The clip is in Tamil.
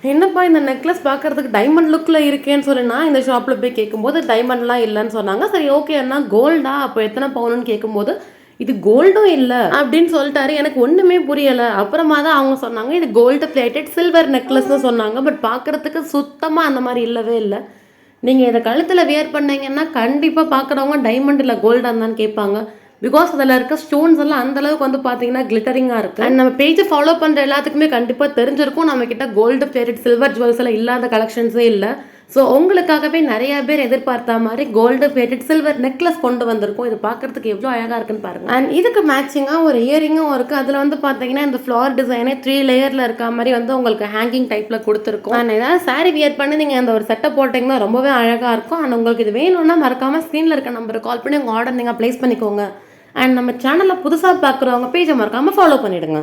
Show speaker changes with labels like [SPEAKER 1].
[SPEAKER 1] என்னப்பா இந்த நெக்லஸ் பார்க்கறதுக்கு டைமண்ட் லுக்கில் இருக்கேன்னு சொல்லி நான் இந்த ஷாப்பில் போய் கேட்கும்போது டைமண்ட்லாம் இல்லைன்னு சொன்னாங்க. சரி ஓகே அண்ணா கோல்டா அப்போ எத்தனை பவுனுன்னு கேட்கும்போது இது கோல்டும் இல்லை அப்படின்னு சொல்லிட்டாரு. எனக்கு ஒன்றுமே புரியலை. அப்புறமா தான் அவங்க சொன்னாங்க இது கோல்டு பிளேட்டட் சில்வர் நெக்லஸ்னு சொன்னாங்க. பட் பார்க்கறதுக்கு சுத்தமாக அந்த மாதிரி இல்லவே இல்லை. நீங்கள் இதை கழுத்தில் வியர் பண்ணீங்கன்னா கண்டிப்பாக பார்க்குறவங்க டைமண்ட் இல்லை கோல்டாக இருந்தான்னு கேட்பாங்க. பிகாஸ் அதில் இருக்க ஸ்டோன்ஸ் எல்லாம் அந்த அளவுக்கு வந்து பார்த்தீங்கன்னா கிளிட்டரிங்காக இருக்குது. அண்ட் நம்ம பேஜை ஃபாலோ பண்ணுற எல்லாத்துக்குமே கண்டிப்பாக தெரிஞ்சிருக்கும் நம்ம கிட்ட கோல்டு பிளேட்டட் சில்வர் ஜுவல்ஸ் எல்லாம் இல்லாத கலெக்ஷன்ஸே இல்லை. ஸோ உங்களுக்காகவே நிறைய பேர் எதிர்பார்த்த மாதிரி கோல்டு பிளேட்டட் சில்வர் நெக்லஸ் கொண்டு வந்திருக்கும். இது பார்க்கறதுக்கு எவ்வளோ அழகாக இருக்குன்னு பாருங்க. அண்ட் இதுக்கு மேட்சிங்காக ஒரு இயரிங்கும் இருக்குது. அதில் வந்து பார்த்தீங்கன்னா இந்த ஃப்ளார் டிசைனே 3 லேயரில் இருக்க மாதிரி வந்து உங்களுக்கு ஹேங்கிங் டைப்பில் கொடுத்துருக்கும். அண்ட் ஏதாவது சாரி வியர் பண்ணி நீங்கள் அந்த ஒரு செட்டை போட்டிங்கன்னா ரொம்பவே அழகாக இருக்கும். அண்ட் உங்களுக்கு இது வேணும்னா மறக்காமல் ஸ்க்ரீனில் இருக்க நம்பரை கால் பண்ணி உங்கள் ஆர்டர் நீங்கள் ப்ளேஸ் பண்ணிக்கோங்க. அண்ட் நம்ம சேனலில் புதுசாக பார்க்குறவங்க பேஜை மறக்காமல் ஃபாலோ பண்ணிவிடுங்க.